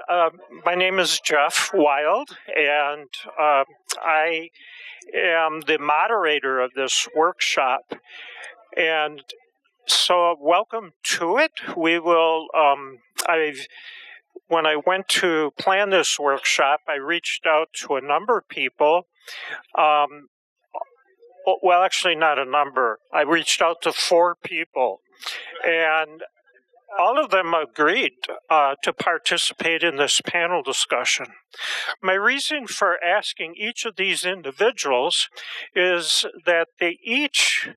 My name is Jeff Wild, and I am the moderator of this workshop. And so, welcome to it. We will. When I went to plan this workshop, I reached out to a number of people. Well, actually, not a number. I reached out to 4 people, and all of them agreed to participate in this panel discussion. My reason for asking each of these individuals is that they each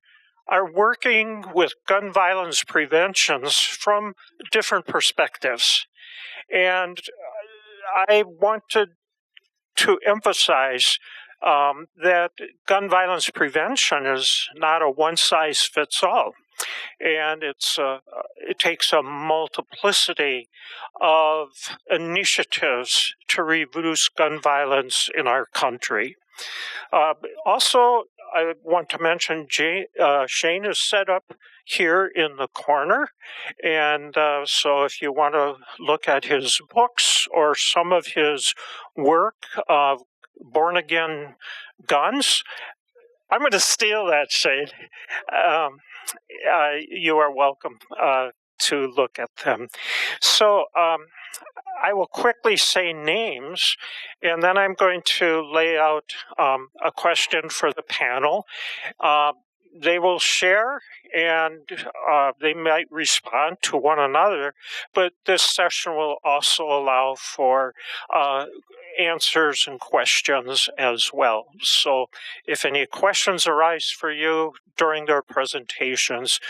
are working with gun violence preventions from different perspectives. And I wanted to emphasize that gun violence prevention is not a one-size-fits-all. And it takes a multiplicity of initiatives to reduce gun violence in our country. Also, I want to mention Shane is set up here in the corner. And so if you want to look at his books or some of his work, Born Again Guns, I'm going to steal that, Shane. You are welcome to look at them. So I will quickly say names, and then I'm going to lay out a question for the panel. They will share, and they might respond to one another, but this session will also allow for answers and questions as well. So if any questions arise for you during their presentations,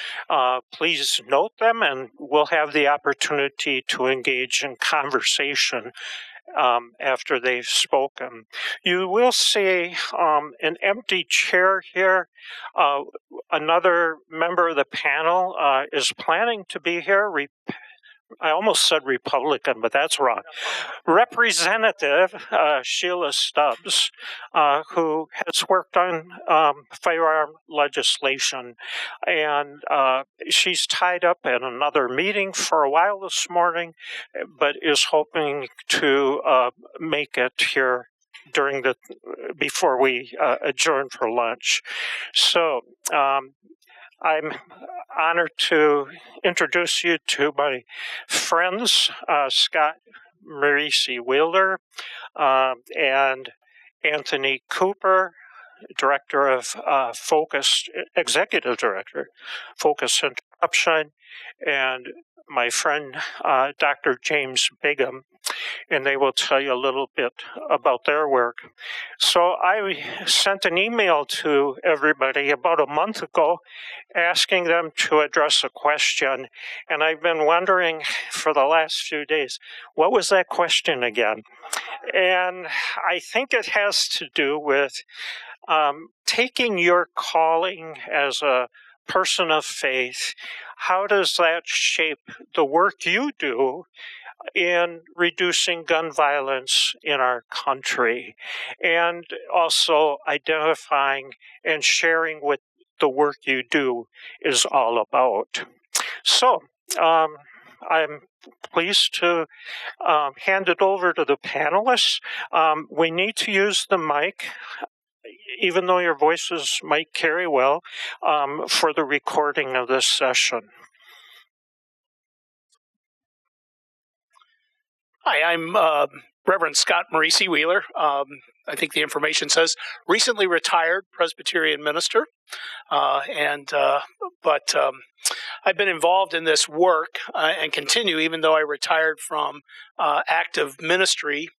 please note them, and we'll have the opportunity to engage in conversation after they've spoken. You will see an empty chair here. Another member of the panel is planning to be here. I almost said Republican, but that's wrong. Representative Sheila Stubbs, who has worked on firearm legislation, and she's tied up in another meeting for a while this morning, but is hoping to make it here before we adjourn for lunch. So I'm honored to introduce you to my friends, Scott Marrese Wheeler and Anthony Cooper, Director of Executive Director, Focus Interruption, and my friend, Dr. James Bigham, and they will tell you a little bit about their work. So I sent an email to everybody about a month ago asking them to address a question, and I've been wondering for the last few days, what was that question again? And I think it has to do with taking your calling as a person of faith. How does that shape the work you do in reducing gun violence in our country, and also identifying and sharing what the work you do is all about? So I'm pleased to hand it over to the panelists. We need to use the mic, even though your voices might carry well, for the recording of this session. Hi, I'm Reverend Scott Marrese Wheeler. I think the information says recently retired Presbyterian minister, but I've been involved in this work and continue, even though I retired from active ministry.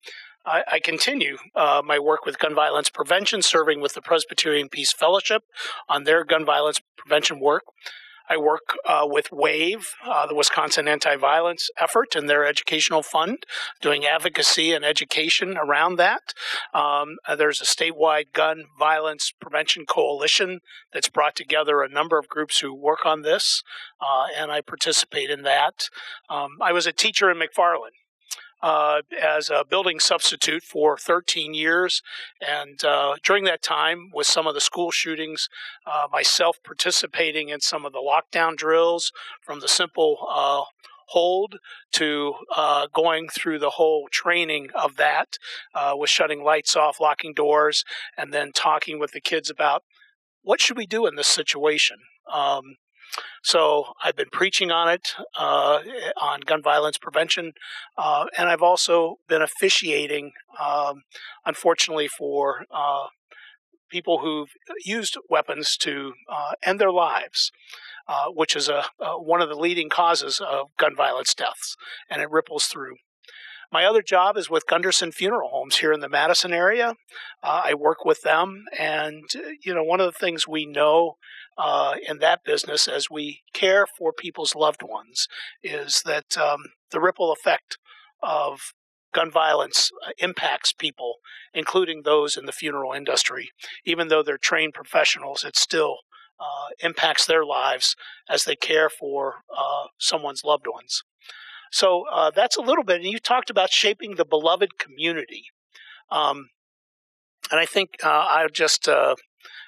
I continue my work with gun violence prevention, serving with the Presbyterian Peace Fellowship on their gun violence prevention work. I work with WAVE, the Wisconsin Anti-Violence Effort, and their educational fund, doing advocacy and education around that. There's a statewide gun violence prevention coalition that's brought together a number of groups who work on this, and I participate in that. I was a teacher in McFarland as a building substitute for 13 years. And during that time, with some of the school shootings, myself participating in some of the lockdown drills, from the simple hold to going through the whole training of that with shutting lights off, locking doors, and then talking with the kids about what should we do in this situation. So I've been preaching on it, on gun violence prevention, and I've also been officiating, unfortunately, for people who've used weapons to end their lives, which is one of the leading causes of gun violence deaths, and it ripples through. My other job is with Gunderson Funeral Homes here in the Madison area. I work with them, and one of the things we know in that business as we care for people's loved ones is that the ripple effect of gun violence impacts people, including those in the funeral industry. Even though they're trained professionals, it still impacts their lives as they care for someone's loved ones. So that's a little bit. And you talked about shaping the beloved community. And I think I'll just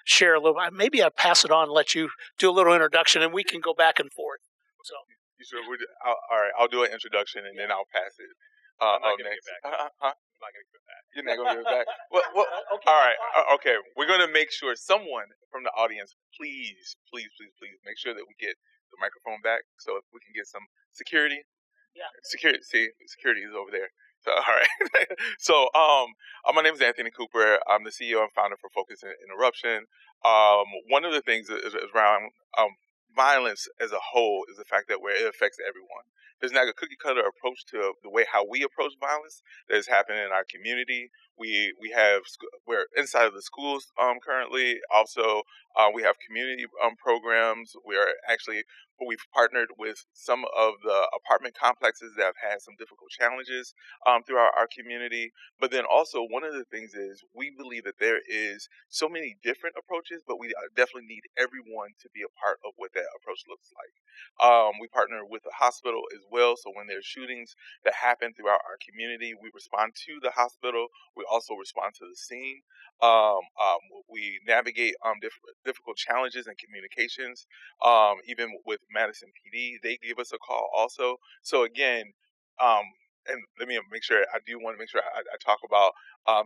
share a little. Maybe I'll pass it on and let you do a little introduction, and we can go back and forth. So, sure. All right, I'll do an introduction, and then I'll pass it. I'm not going to next. give it back. I'm not going to give it back. You're not going to give it back? Well, okay. All right. Okay. We're going to make sure someone from the audience, please make sure that we get the microphone back. So if we can get some security. Yeah. Security. See, security is over there. So, all right. So, my name is Anthony Cooper. I'm the CEO and founder for Focus Interruption. One of the things is around violence as a whole is the fact that it affects everyone. There's not a cookie cutter approach to the way how we approach violence that is happening in our community. We're inside of the schools currently. Also, we have community programs. We've partnered with some of the apartment complexes that have had some difficult challenges throughout our community. But then also one of the things is we believe that there is so many different approaches, but we definitely need everyone to be a part of what that approach looks like. We partner with the hospital as well. So when there's shootings that happen throughout our community, we respond to the hospital. We also respond to the scene. We navigate difficult challenges and communications. Even with Madison PD, they give us a call also. So again, and let me make sure, I do want to make sure I talk about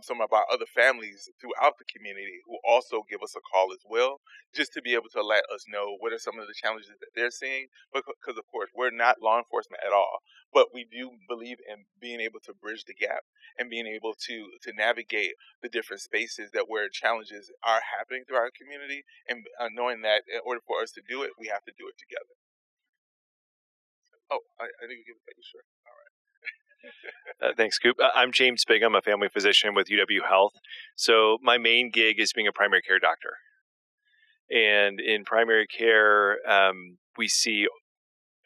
some of our other families throughout the community who also give us a call as well, just to be able to let us know what are some of the challenges that they're seeing. Because, of course, we're not law enforcement at all, but we do believe in being able to bridge the gap and being able to navigate the different spaces where challenges are happening through our community, and knowing that in order for us to do it, we have to do it together. Oh, I need to give it back. Sure. All right. Thanks, Coop. I'm James Bigham, a family physician with UW Health. So my main gig is being a primary care doctor. And in primary care, we see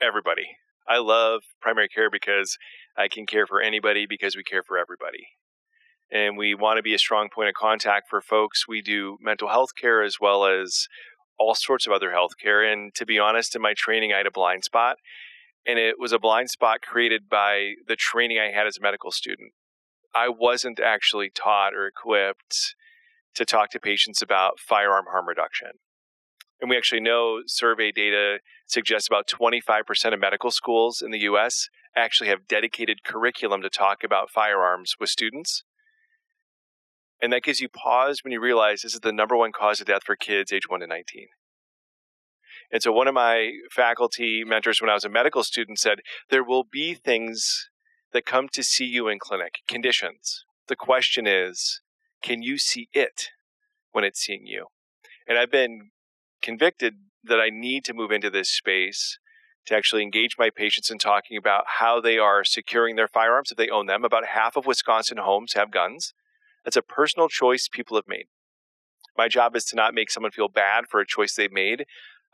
everybody. I love primary care because I can care for anybody because we care for everybody. And we want to be a strong point of contact for folks. We do mental health care as well as all sorts of other health care. And to be honest, in my training, I had a blind spot. And it was a blind spot created by the training I had as a medical student. I wasn't actually taught or equipped to talk to patients about firearm harm reduction. And we actually know survey data suggests about 25% of medical schools in the U.S. actually have dedicated curriculum to talk about firearms with students. And that gives you pause when you realize this is the number one cause of death for kids age 1 to 19. And so one of my faculty mentors when I was a medical student said, there will be things that come to see you in clinic, conditions. The question is, can you see it when it's seeing you? And I've been convicted that I need to move into this space to actually engage my patients in talking about how they are securing their firearms if they own them. About half of Wisconsin homes have guns. That's a personal choice people have made. My job is to not make someone feel bad for a choice they've made.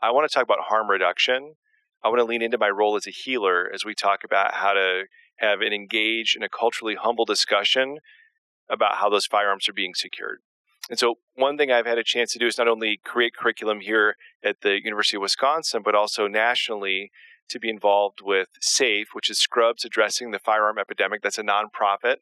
I want to talk about harm reduction. I want to lean into my role as a healer as we talk about how to have an engaged and a culturally humble discussion about how those firearms are being secured. And so one thing I've had a chance to do is not only create curriculum here at the University of Wisconsin, but also nationally to be involved with SAFE, which is Scrubs Addressing the Firearm Epidemic. That's a nonprofit.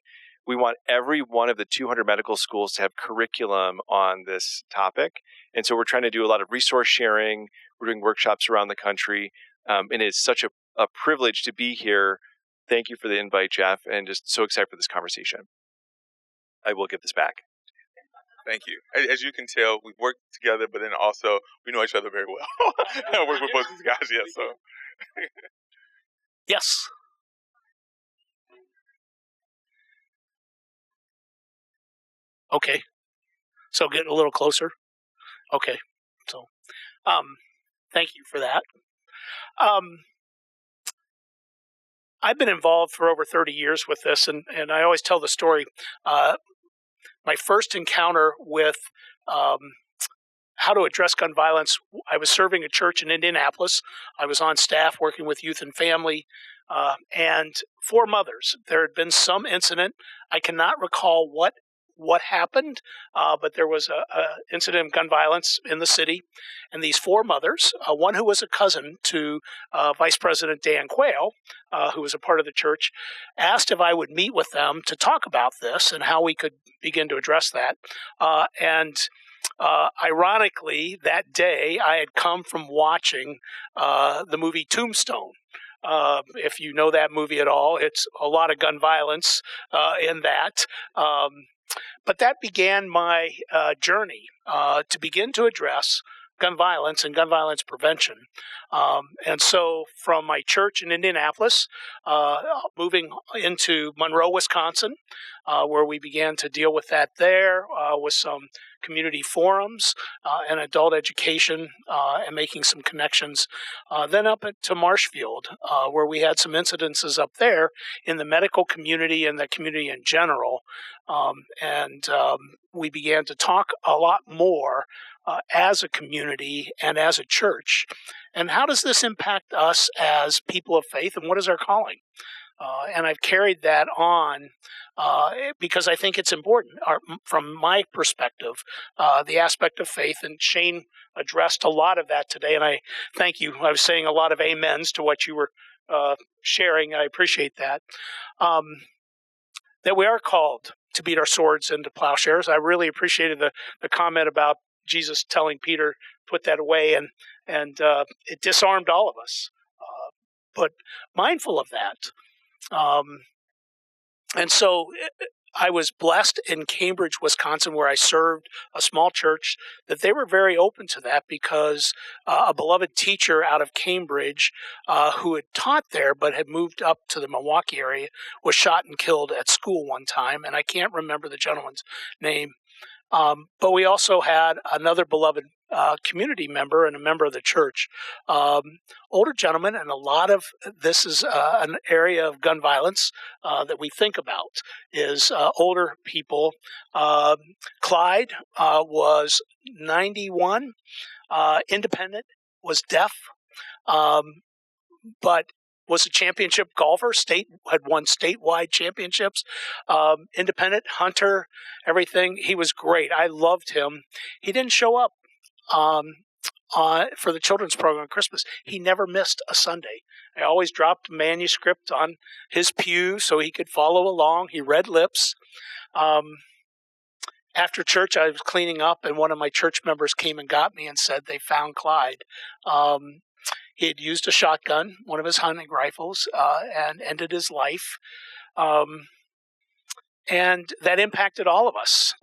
We want every one of the 200 medical schools to have curriculum on this topic. And so we're trying to do a lot of resource sharing. We're doing workshops around the country. And it's such a a privilege to be here. Thank you for the invite, Jeff, and just so excited for this conversation. I will give this back. Thank you. As you can tell, we've worked together, but then also we know each other very well. I work with both these guys, yeah. So, Yes. Okay. So getting a little closer. Okay. So, thank you for that. I've been involved for over 30 years with this, and I always tell the story. My first encounter with how to address gun violence, I was serving a church in Indianapolis. I was on staff working with youth and family, and 4 mothers. There had been some incident. I cannot recall what happened, but there was a incident of gun violence in the city, and these 4 mothers, one who was a cousin to Vice President Dan Quayle, who was a part of the church, asked if I would meet with them to talk about this and how we could begin to address that. Ironically, that day I had come from watching the movie Tombstone. If you know that movie at all, it's a lot of gun violence in that. But that began my journey to begin to address gun violence and gun violence prevention. And so from my church in Indianapolis, moving into Monroe, Wisconsin, where we began to deal with that there with some community forums and adult education and making some connections. Then up to Marshfield, where we had some incidences up there in the medical community and the community in general. We began to talk a lot more as a community and as a church. And how does this impact us as people of faith, and what is our calling? And I've carried that on because I think it's important from my perspective, the aspect of faith. And Shane addressed a lot of that today, and I thank you. I was saying a lot of amens to what you were sharing. I appreciate that. That we are called to beat our swords into plowshares. I really appreciated the comment about Jesus telling Peter, put that away, and it disarmed all of us. But mindful of that. And so I was blessed in Cambridge, Wisconsin, where I served a small church, that they were very open to that because a beloved teacher out of Cambridge who had taught there but had moved up to the Milwaukee area was shot and killed at school one time, and I can't remember the gentleman's name. But we also had another beloved community member and a member of the church, older gentleman, and a lot of this is an area of gun violence that we think about is older people. Clyde was 91, independent, was deaf, but was a championship golfer, had won statewide championships, independent, hunter, everything. He was great. I loved him. He didn't show up for the children's program on Christmas. He never missed a Sunday. I always dropped a manuscript on his pew so he could follow along. He read lips. After church, I was cleaning up, and one of my church members came and got me and said they found Clyde. He had used a shotgun, one of his hunting rifles, and ended his life. And that impacted all of us.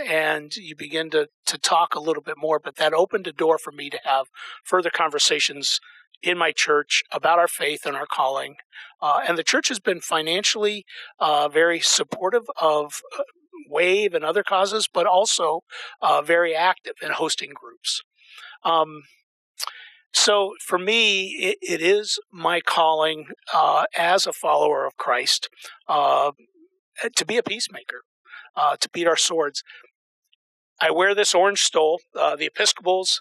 And you begin to talk a little bit more, but that opened a door for me to have further conversations in my church about our faith and our calling. And the church has been financially very supportive of WAVE and other causes, but also very active in hosting groups. So for me, it is my calling as a follower of Christ to be a peacemaker, to beat our swords. I wear this orange stole. The Episcopals,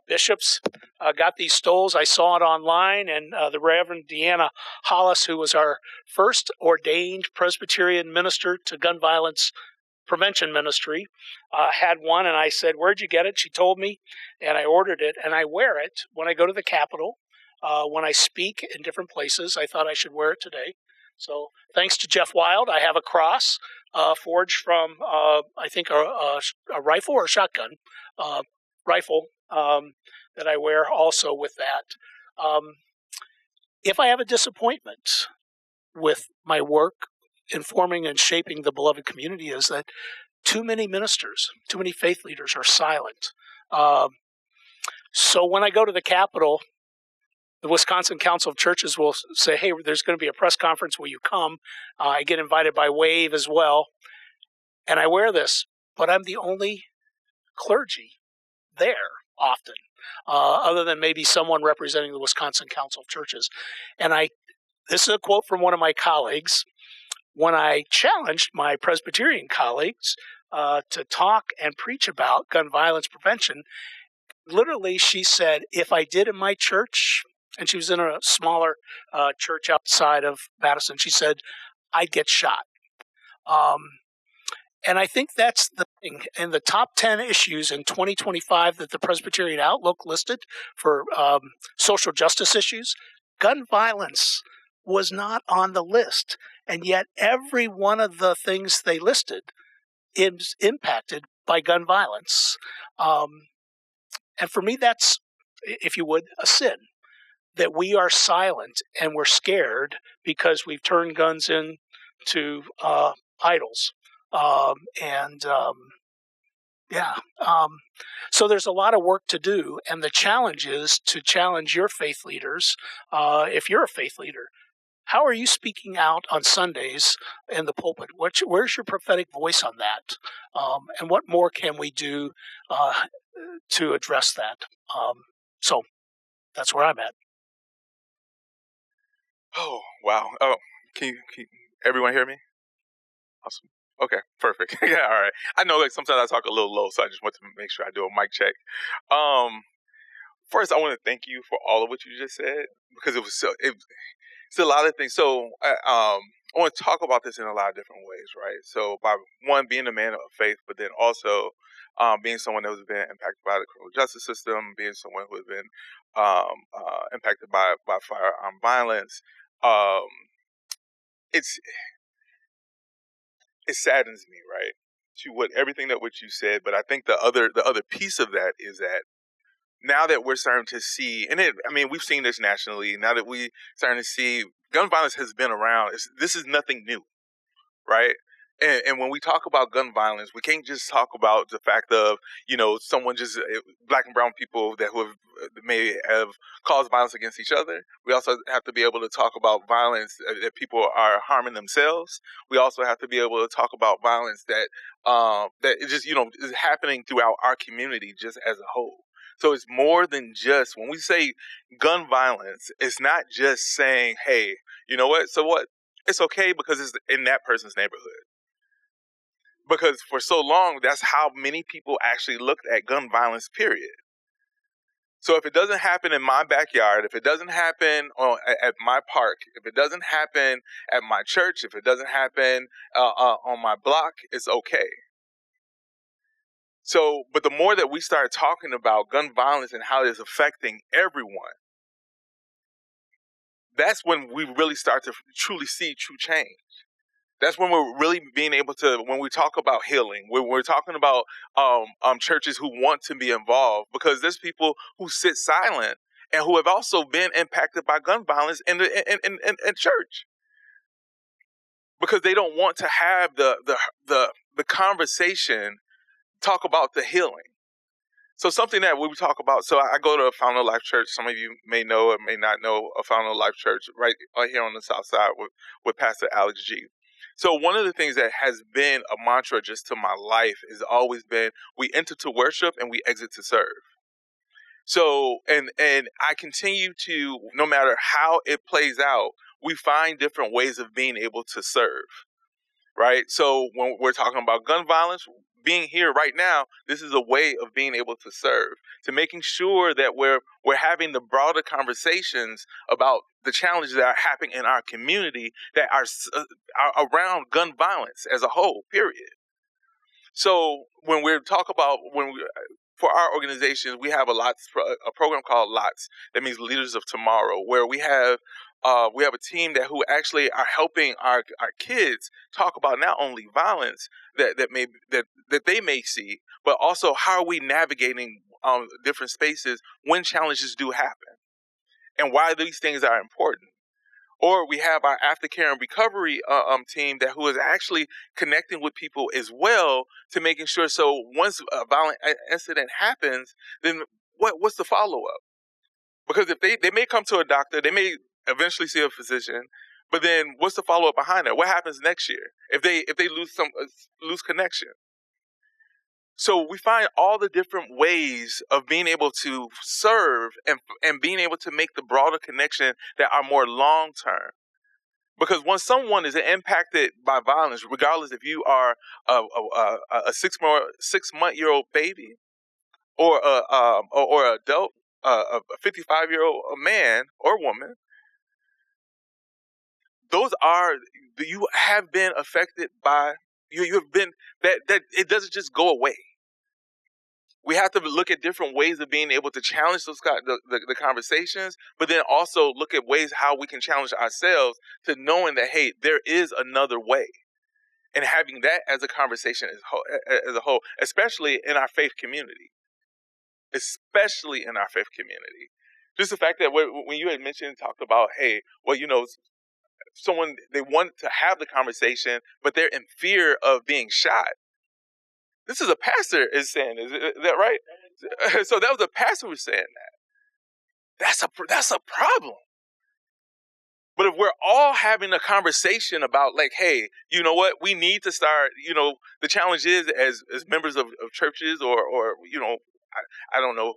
bishops got these stoles. I saw it online, and the Reverend Deanna Hollis, who was our first ordained Presbyterian minister to gun violence prevention ministry, had one, and I said, "Where'd you get it?" She told me, and I ordered it, and I wear it when I go to the Capitol, when I speak in different places. I thought I should wear it today. So thanks to Jeff Wild, I have a cross forged from, I think, a rifle or a shotgun rifle that I wear also with that. if I have a disappointment with my work informing and shaping the beloved community, is that too many ministers, too many faith leaders are silent. So when I go to the Capitol, the Wisconsin Council of Churches will say, hey, there's going to be a press conference. Will you come? I get invited by WAVE as well. And I wear this, but I'm the only clergy there often, other than maybe someone representing the Wisconsin Council of Churches. And this is a quote from one of my colleagues. When I challenged my Presbyterian colleagues to talk and preach about gun violence prevention, literally she said, if I did in my church, and she was in a smaller church outside of Madison, she said, I'd get shot. And I think that's the thing. In the top 10 issues in 2025 that the Presbyterian Outlook listed for social justice issues, gun violence was not on the list. And yet every one of the things they listed is impacted by gun violence. And for me, that's, if you would, a sin. That we are silent and we're scared because we've turned guns into idols. So there's a lot of work to do, and the challenge is to challenge your faith leaders. If you're a faith leader, how are you speaking out on Sundays in the pulpit? Where's your prophetic voice on that? And what more can we do to address that? So that's where I'm at. Oh, wow. Oh, can everyone hear me? Awesome. Okay, perfect. Yeah, all right. I know like sometimes I talk a little low, so I just want to make sure I do a mic check. First, I want to thank you for all of what you just said, because it's a lot of things. So I want to talk about this in a lot of different ways, right? So by one, being a man of faith, but then also being someone that has been impacted by the criminal justice system, being someone who has been impacted by firearm violence. It saddens me, right, to everything that what you said. But I think the other piece of that is that now that we're starting to see, we've seen this nationally. Now that we starting to see, gun violence has been around. This is nothing new, right? And when we talk about gun violence, we can't just talk about the fact of, someone just black and brown people who may have caused violence against each other. We also have to be able to talk about violence that people are harming themselves. We also have to be able to talk about violence that is just, is happening throughout our community just as a whole. So it's more than just, when we say gun violence, it's not just saying, hey, you know what? So what? It's okay because it's in that person's neighborhood. Because for so long, that's how many people actually looked at gun violence, period. So if it doesn't happen in my backyard, if it doesn't happen at my park, if it doesn't happen at my church, if it doesn't happen on my block, it's okay. So, but the more that we start talking about gun violence and how it's affecting everyone, that's when we really start to truly see true change. That's when we're really being able to, when we talk about healing, when we're talking about churches who want to be involved, because there's people who sit silent and who have also been impacted by gun violence in church, because they don't want to have the conversation, talk about the healing. So something that we talk about, so I go to a Fountain of Life Church. Some of you may know or may not know a Fountain of Life Church right here on the south side with Pastor Alex G. So one of the things that has been a mantra just to my life has always been, we enter to worship and we exit to serve. So, and I continue to, no matter how it plays out, we find different ways of being able to serve, right? So when we're talking about gun violence, being here right now, this is a way of being able to serve, to making sure that we're having the broader conversations about the challenges that are happening in our community that are around gun violence as a whole, period. So when we talk about, for our organizations, we have a program called LOTS, that means Leaders of Tomorrow, where we have a team who actually are helping our kids talk about not only violence that they may see, but also how are we navigating different spaces when challenges do happen, and why these things are important. Or we have our aftercare and recovery team who is actually connecting with people as well to making sure. So once a violent incident happens, then what's the follow up? Because if they may come to a doctor, they may eventually see a physician, but then what's the follow up behind that? What happens next year if they lose connection? So we find all the different ways of being able to serve and being able to make the broader connection that are more long term. Because when someone is impacted by violence, regardless if you are a 6-month-old baby or or adult, a 55-year-old man or woman, you have been affected by you have been that it doesn't just go away. We have to look at different ways of being able to challenge the conversations, but then also look at ways how we can challenge ourselves to knowing that, hey, there is another way. And having that as a conversation as a whole, especially in our faith community. Especially in our faith community. Just the fact that when you had talked about, hey, well, someone, they want to have the conversation, but they're in fear of being shot. This is a pastor is saying, is that right? So that was a pastor who was saying that. That's a problem. But if we're all having a conversation about like, hey, you know what, we need to start, the challenge is as members of churches or I don't know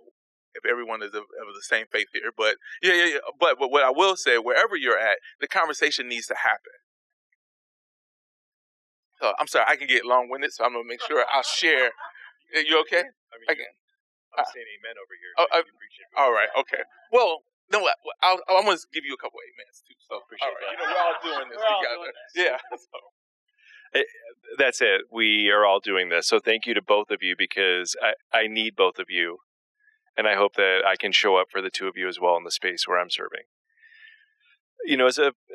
if everyone is of the same faith here, but yeah. But what I will say, wherever you're at, the conversation needs to happen. I'm sorry, I can get long-winded, so I'm going to make sure I'll share. You okay? I'm saying amen over here. All right, okay. Well, no, I'm going to give you a couple amens, too. So, appreciate all right. that. We're all doing this together. Yeah. So. That's it. We are all doing this. So thank you to both of you because I need both of you. And I hope that I can show up for the two of you as well in the space where I'm serving.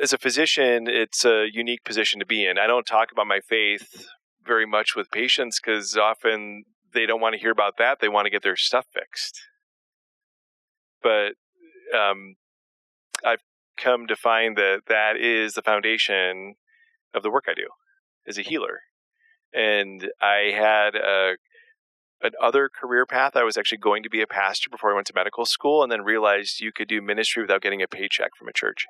As a physician, it's a unique position to be in. I don't talk about my faith very much with patients because often they don't want to hear about that. They want to get their stuff fixed. But I've come to find that is the foundation of the work I do as a healer. And I had another career path. I was actually going to be a pastor before I went to medical school and then realized you could do ministry without getting a paycheck from a church.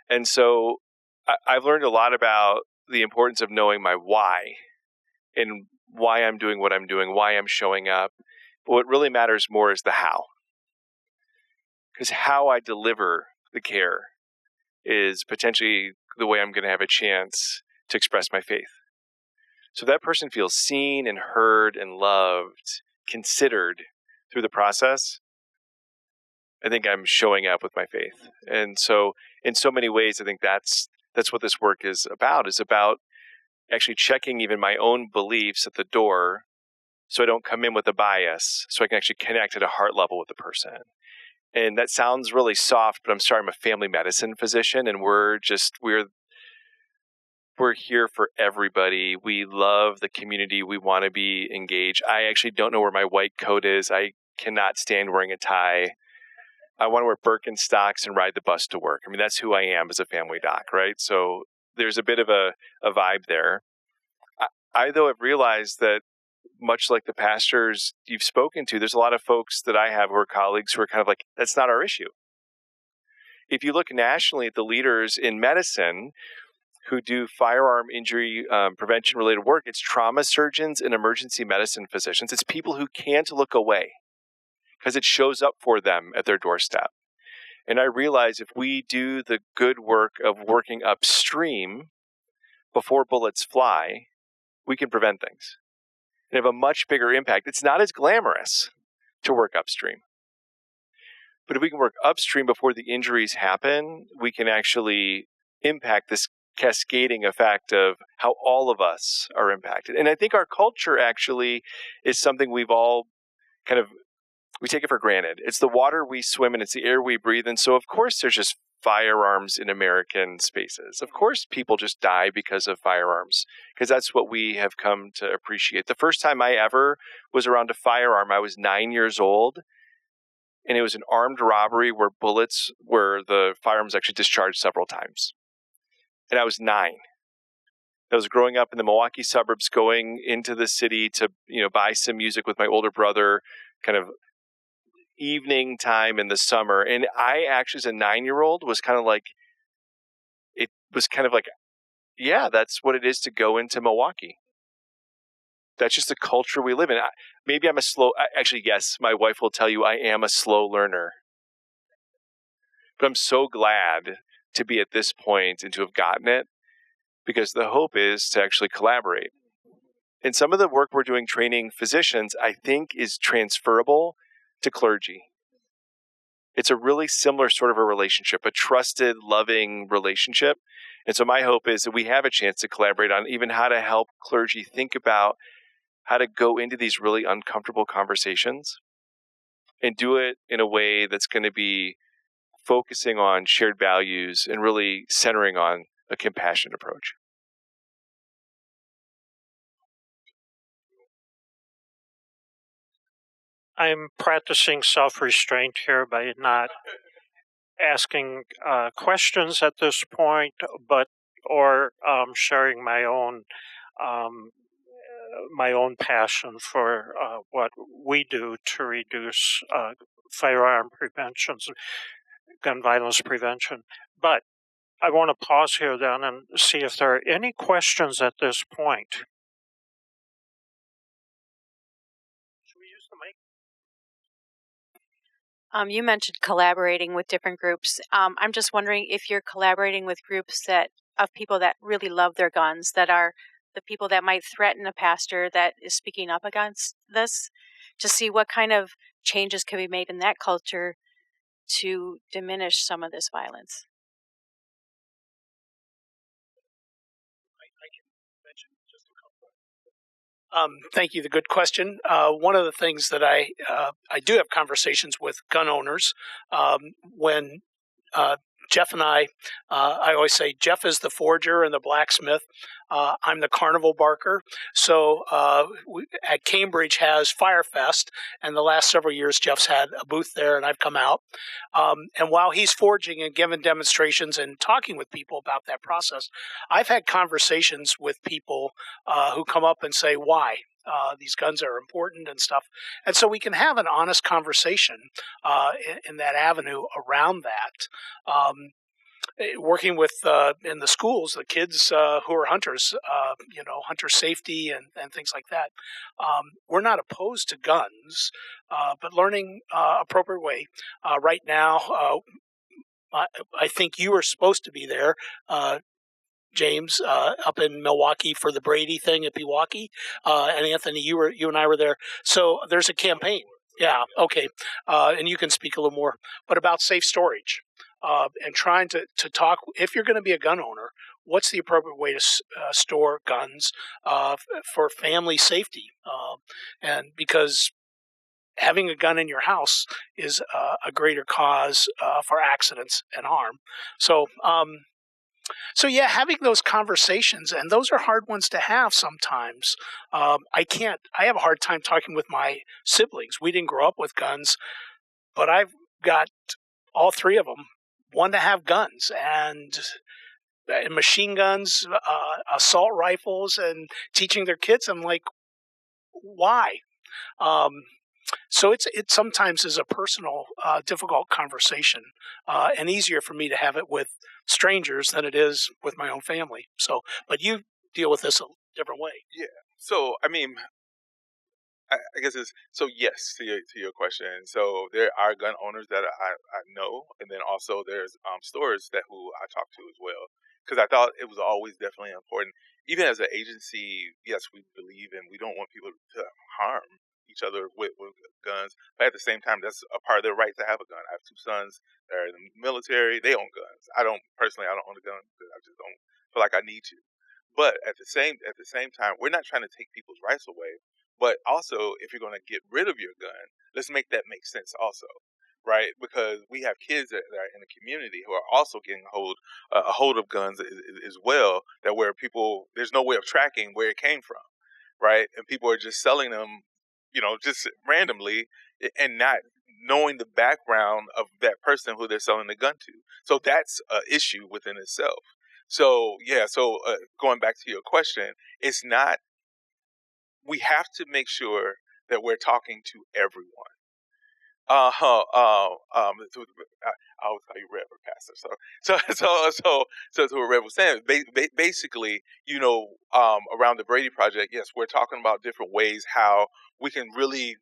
And so I've learned a lot about the importance of knowing my why and why I'm doing what I'm doing, why I'm showing up. But what really matters more is the how. Because how I deliver the care is potentially the way I'm going to have a chance to express my faith. So that person feels seen and heard and loved, considered through the process. I think I'm showing up with my faith. And so in so many ways, I think that's what this work is about actually checking even my own beliefs at the door so I don't come in with a bias, so I can actually connect at a heart level with the person. And that sounds really soft, but I'm sorry, I'm a family medicine physician, and we're here for everybody. We love the community. We want to be engaged. I actually don't know where my white coat is. I cannot stand wearing a tie. I want to wear Birkenstocks and ride the bus to work. I mean, that's who I am as a family doc, right? So there's a bit of a vibe there. I though, have realized that much like the pastors you've spoken to, there's a lot of folks that I have who are colleagues who are kind of like, that's not our issue. If you look nationally at the leaders in medicine who do firearm injury prevention related work, it's trauma surgeons and emergency medicine physicians. It's people who can't look away because it shows up for them at their doorstep. And I realize if we do the good work of working upstream before bullets fly, we can prevent things and have a much bigger impact. It's not as glamorous to work upstream. But if we can work upstream before the injuries happen, we can actually impact this cascading effect of how all of us are impacted. And I think our culture actually is something we've all we take it for granted. It's the water we swim in, it's the air we breathe. And so, of course, there's just firearms in American spaces. Of course, people just die because of firearms, because that's what we have come to appreciate. The first time I ever was around a firearm, I was 9 years old. and it was an armed robbery where the firearms actually discharged several times. And I was 9. I was growing up in the Milwaukee suburbs, going into the city to, buy some music with my older brother, kind of evening time in the summer. And I actually, as a 9-year-old, was kind of like, yeah, that's what it is to go into Milwaukee. That's just the culture we live in. Maybe I'm yes, my wife will tell you I am a slow learner. But I'm so glad to be at this point and to have gotten it, because the hope is to actually collaborate. And some of the work we're doing training physicians, I think, is transferable to clergy. It's a really similar sort of a relationship, a trusted, loving relationship. And so my hope is that we have a chance to collaborate on even how to help clergy think about how to go into these really uncomfortable conversations and do it in a way that's going to be focusing on shared values and really centering on a compassionate approach. I'm practicing self-restraint here by not asking questions at this point, or sharing my own passion for what we do to reduce firearm prevention, gun violence prevention. But I want to pause here then and see if there are any questions at this point. Should we use the mic? You mentioned collaborating with different groups. I'm just wondering if you're collaborating with groups of people that really love their guns, that are the people that might threaten a pastor that is speaking up against this, to see what kind of changes can be made in that culture to diminish some of this violence. I can mention just a couple. Thank you. The good question. One of the things that I do have conversations with gun owners when Jeff and I always say Jeff is the forger and the blacksmith. I'm the carnival barker. So at Cambridge has Firefest, and the last several years Jeff's had a booth there, and I've come out. And while he's forging and giving demonstrations and talking with people about that process, I've had conversations with people who come up and say why. These guns are important and stuff. And so we can have an honest conversation in that avenue around that. Working with in the schools, the kids who are hunters, hunter safety and things like that. We're not opposed to guns, but learning appropriate way. Right now, I think you were supposed to be there, James, up in Milwaukee for the Brady thing at Pewaukee, and Anthony, you and I were there. So there's a campaign. Yeah, okay, and you can speak a little more, but about safe storage. And trying to talk, if you're going to be a gun owner, what's the appropriate way to store guns for family safety? And because having a gun in your house is a greater cause for accidents and harm. So yeah, having those conversations, and those are hard ones to have sometimes. I have a hard time talking with my siblings. We didn't grow up with guns, but I've got all 3 of them want to have guns and machine guns, assault rifles, and teaching their kids. I'm like, why? So it sometimes is a personal, difficult conversation, and easier for me to have it with strangers than it is with my own family. So, but you deal with this a different way. Yeah. So, I mean, I guess yes to your question. So there are gun owners that I know, and then also there's stores who I talk to as well, because I thought it was always definitely important. Even as an agency, yes, we believe in, we don't want people to harm each other with guns, but at the same time, that's a part of their right to have a gun. I have 2 sons that are in the military; they own guns. I don't own a gun because I just don't feel like I need to. But at the same time, we're not trying to take people's rights away. But also, if you're going to get rid of your gun, let's make that make sense also, right? Because we have kids that are in the community who are also getting a hold of guns as well, that where there's no way of tracking where it came from, right? And people are just selling them, just randomly and not knowing the background of that person who they're selling the gun to. So that's an issue within itself. So, going back to your question, it's not, we have to make sure that we're talking to everyone. I always call you Reverend Pastor. So to what Rev was saying, basically, around the Brady Project, yes, we're talking about different ways how we can really,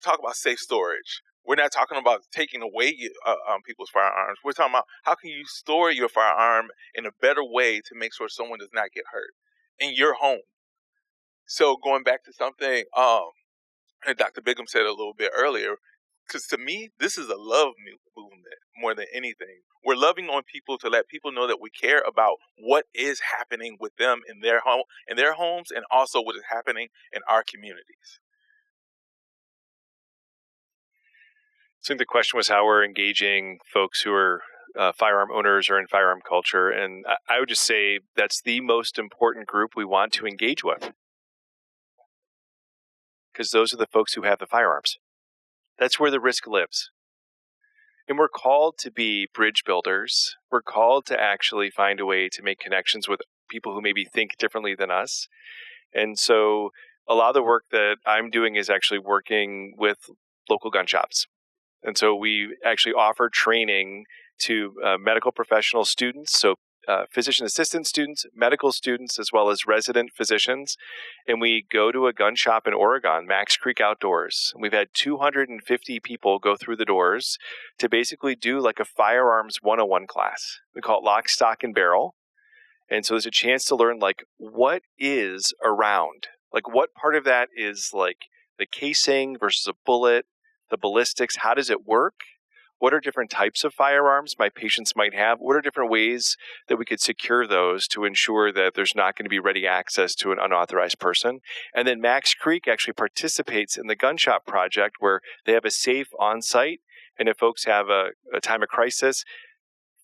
talk about safe storage. We're not talking about taking away people's firearms. We're talking about how can you store your firearm in a better way to make sure someone does not get hurt in your home. So going back to something and Dr. Bigham said a little bit earlier, because to me, this is a love movement more than anything. We're loving on people to let people know that we care about what is happening with them in their homes, and also what is happening in our communities. I think the question was how we're engaging folks who are firearm owners or in firearm culture. And I would just say that's the most important group we want to engage with, because those are the folks who have the firearms. That's where the risk lives. And we're called to be bridge builders. We're called to actually find a way to make connections with people who maybe think differently than us. And so a lot of the work that I'm doing is actually working with local gun shops. And so we actually offer training to medical professional students, so physician assistant students, medical students, as well as resident physicians. And we go to a gun shop in Oregon, Max Creek Outdoors. We've had 250 people go through the doors to basically do like a firearms 101 class. We call it lock, stock, and barrel. And so there's a chance to learn like what is around, like what part of that is like the casing versus a bullet, the ballistics, how does it work? What are different types of firearms my patients might have? What are different ways that we could secure those to ensure that there's not going to be ready access to an unauthorized person? And then Max Creek actually participates in the gun shop project where they have a safe on site. And if folks have a time of crisis,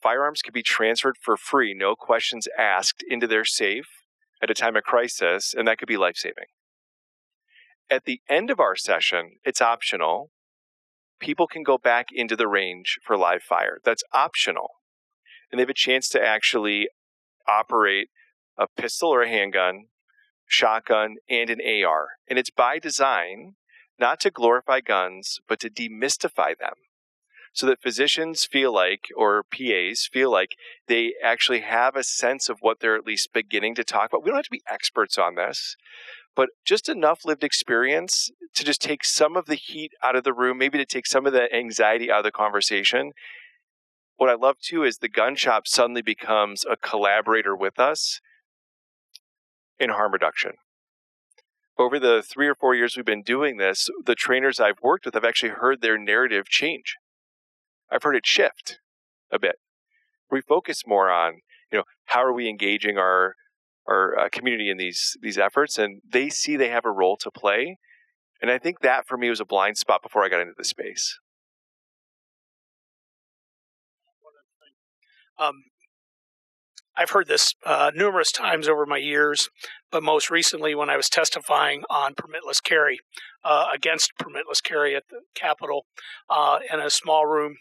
firearms can be transferred for free, no questions asked, into their safe at a time of crisis. And that could be life-saving. At the end of our session, it's optional. People can go back into the range for live fire. That's optional. And they have a chance to actually operate a pistol or a handgun, shotgun, and an AR. And it's by design, not to glorify guns, but to demystify them. So that physicians feel like, or PAs feel like, they actually have a sense of what they're at least beginning to talk about. We don't have to be experts on this, but just enough lived experience to just take some of the heat out of the room, maybe to take some of the anxiety out of the conversation. What I love, too, is the gun shop suddenly becomes a collaborator with us in harm reduction. Over the 3 or 4 years we've been doing this, the trainers I've worked with, I've actually heard their narrative change. I've heard it shift a bit. We focus more on, how are we engaging our community in these efforts, and they see they have a role to play. And I think that for me was a blind spot before I got into the space. I've heard this numerous times over my years, but most recently when I was testifying on permitless carry, against permitless carry at the Capitol in a small room.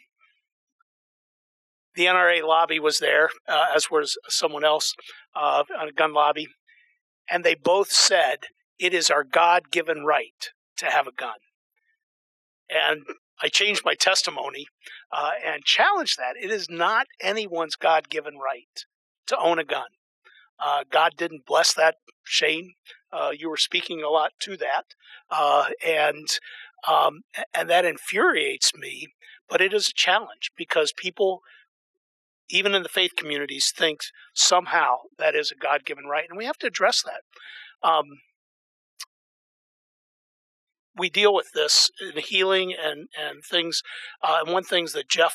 The NRA lobby was there, as was someone else on a gun lobby, and they both said, it is our God-given right to have a gun. And I changed my testimony and challenged that. It is not anyone's God-given right to own a gun. God didn't bless that, Shane. You were speaking a lot to that, and that infuriates me. But it is a challenge because people, even in the faith communities, think somehow that is a God-given right, and we have to address that. We deal with this in healing and things. And one thing that Jeff,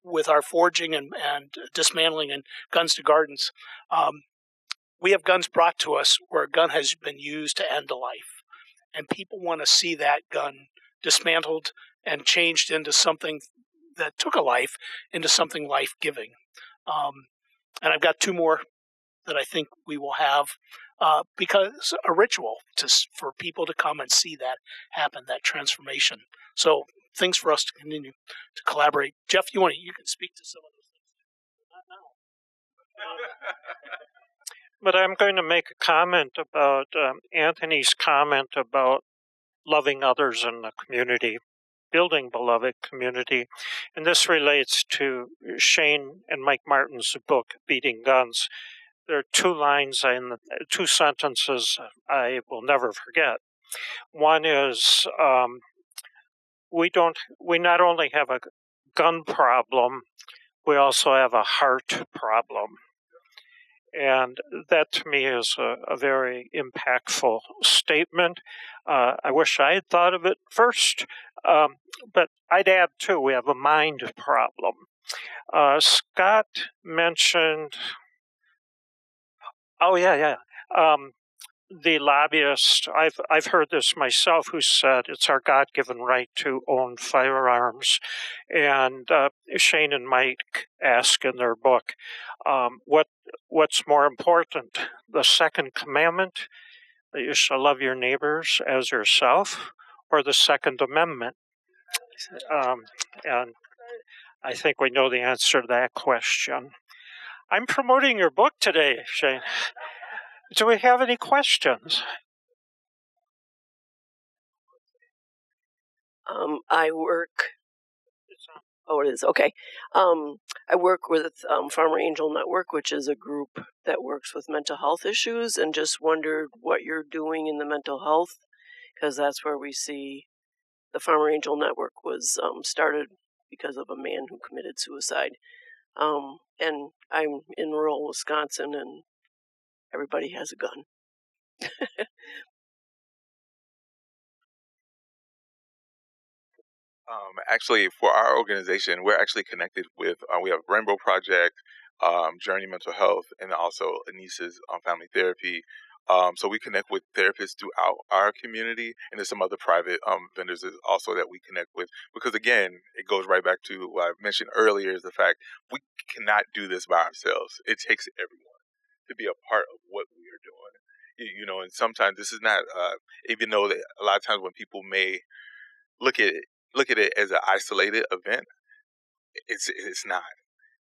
with our forging and dismantling and Guns to Gardens, we have guns brought to us where a gun has been used to end a life. And people want to see that gun dismantled and changed into something that took a life into something life-giving. And I've got 2 more that I think we will have because a ritual for people to come and see that happen, that transformation. So things for us to continue to collaborate. Jeff, you can speak to some of those things. Not now. But I'm going to make a comment about Anthony's comment about loving others in the community, building beloved community. And this relates to Shane and Mike Martin's book, Beating Guns. There are two sentences I will never forget. One is, we not only have a gun problem, we also have a heart problem. And that to me is a very impactful statement. I wish I had thought of it first, but I'd add too, we have a mind problem. Scott mentioned, the lobbyist. I've heard this myself, who said it's our God-given right to own firearms. And Shane and Mike ask in their book, what's more important, the second commandment, that you shall love your neighbors as yourself, or the Second Amendment? And I think we know the answer to that question. I'm promoting your book today, Shane. Do we have any questions? I work. Oh, it is okay. I work with Farmer Angel Network, which is a group that works with mental health issues, and just wondered what you're doing in the mental health, because that's where we see the Farmer Angel Network was started because of a man who committed suicide. And I'm in rural Wisconsin, and everybody has a gun. Actually, for our organization, we're actually connected with, we have Rainbow Project, Journey Mental Health, and also Anissa's Family Therapy. So we connect with therapists throughout our community, and there's some other private vendors also that we connect with. Because again, it goes right back to what I mentioned earlier, is the fact we cannot do this by ourselves. It takes everyone to be a part of what we are doing. You know, and sometimes this is not, even though that a lot of times when people may look at it as an isolated event, it's not,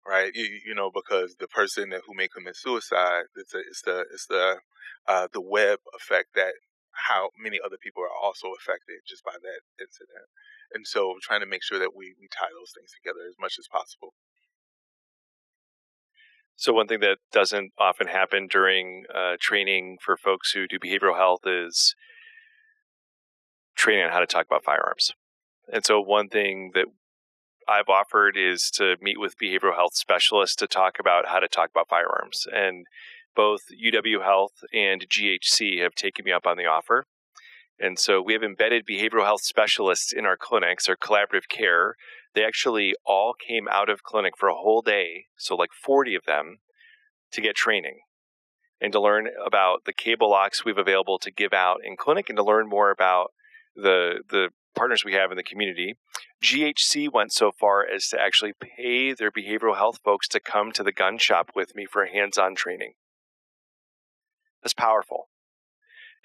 right? You know, because the person who may commit suicide, it's the web effect, that how many other people are also affected just by that incident. And so trying to make sure that we tie those things together as much as possible. So one thing that doesn't often happen during training for folks who do behavioral health is training on how to talk about firearms. And so one thing that I've offered is to meet with behavioral health specialists to talk about how to talk about firearms. And both UW Health and GHC have taken me up on the offer. And so we have embedded behavioral health specialists in our clinics, our collaborative care. They actually all came out of clinic for a whole day, so like 40 of them, to get training and to learn about the cable locks we have available to give out in clinic, and to learn more about the partners we have in the community. GHC went so far as to actually pay their behavioral health folks to come to the gun shop with me for hands-on training. That's powerful.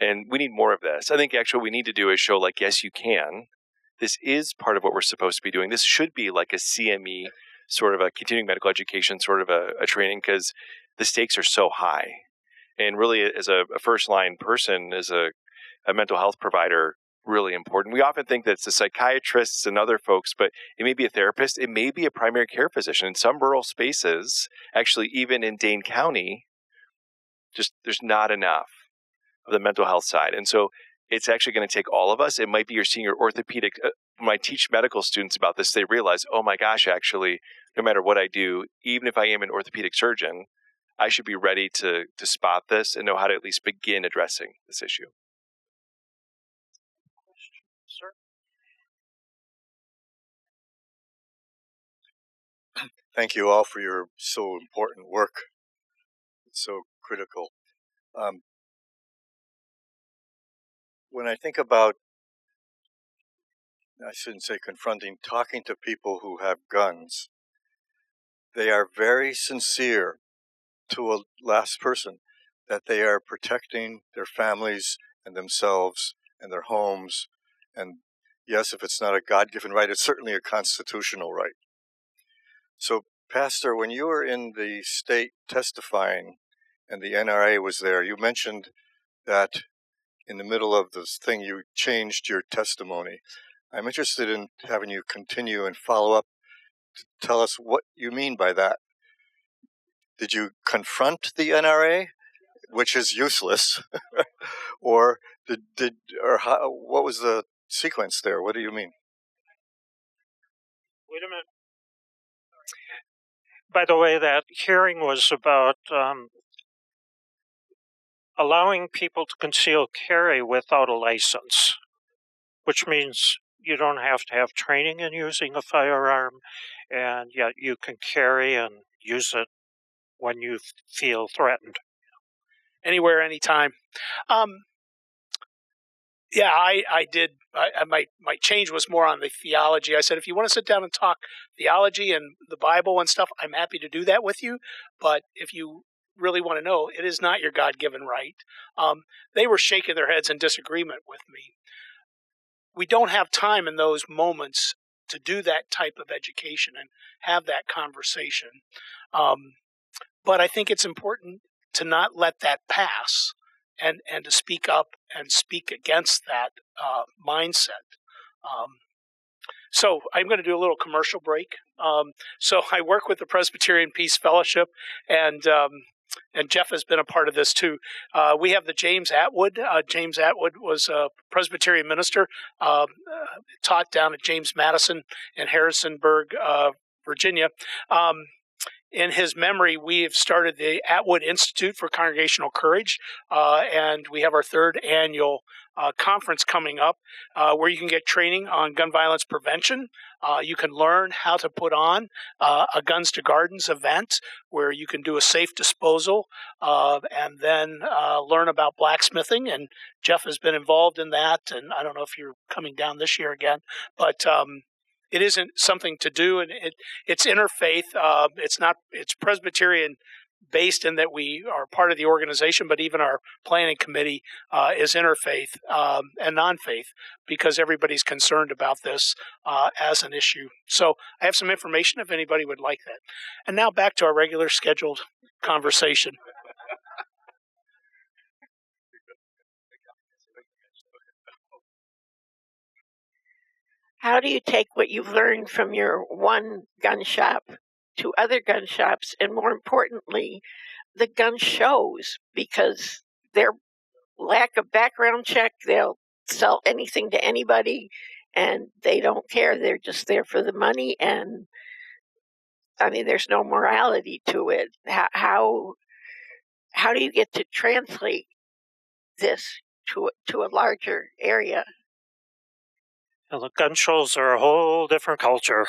And we need more of this. I think actually what we need to do is show, like, yes, you can. This is part of what we're supposed to be doing. This should be like a CME, sort of a continuing medical education, sort of a training, because the stakes are so high. And really, as a first-line person, as a mental health provider, really important. We often think that it's the psychiatrists and other folks, but it may be a therapist. It may be a primary care physician. In some rural spaces, actually, even in Dane County, just there's not enough of the mental health side. And so it's actually going to take all of us. It might be your senior orthopedic. When I teach medical students about this, they realize, oh my gosh, actually, no matter what I do, even if I am an orthopedic surgeon, I should be ready to spot this and know how to at least begin addressing this issue. Sir? Thank you all for your so important work. It's so critical. When I think about, I shouldn't say confronting, talking to people who have guns, they are very sincere to a last person. that they are protecting their families and themselves and their homes. And yes, if it's not a God-given right, it's certainly a constitutional right. So, Pastor, when you were in the state testifying and the NRA was there, you mentioned that in the middle of this thing you changed your testimony. I'm interested in having you continue and follow up to tell us what you mean by that. Did you confront the NRA, which is useless, or what was the sequence there? What do you mean? Wait a minute. By the way, that hearing was about allowing people to conceal carry without a license, which means you don't have to have training in using a firearm, and yet you can carry and use it when you feel threatened. Anywhere, anytime. Yeah, I did. My change was more on the theology. I said, if you want to sit down and talk theology and the Bible and stuff, I'm happy to do that with you. But if you really want to know, it is not your God-given right. They were shaking their heads in disagreement with me. We don't have time in those moments to do that type of education and have that conversation. But I think it's important to not let that pass. And to speak up and speak against that mindset. So I'm going to do a little commercial break. So I work with the Presbyterian Peace Fellowship, and Jeff has been a part of this too. We have the James Atwood. James Atwood was a Presbyterian minister, taught down at James Madison in Harrisonburg, Virginia. In his memory, we have started the Atwood Institute for Congregational Courage, and we have our third annual conference coming up where you can get training on gun violence prevention. You can learn how to put on a Guns to Gardens event where you can do a safe disposal and then learn about blacksmithing. And Jeff has been involved in that, and I don't know if you're coming down this year again, but it isn't something to do, and it's interfaith. It's Presbyterian based in that we are part of the organization, but even our planning committee is interfaith and non-faith because everybody's concerned about this as an issue. So I have some information if anybody would like that. And now back to our regular scheduled conversation. How do you take what you've learned from your one gun shop to other gun shops, and more importantly, the gun shows? Because their lack of background check, they'll sell anything to anybody, and they don't care. They're just there for the money, and I mean, there's no morality to it. How do you get to translate this to a larger area? Well, the gun shows are a whole different culture.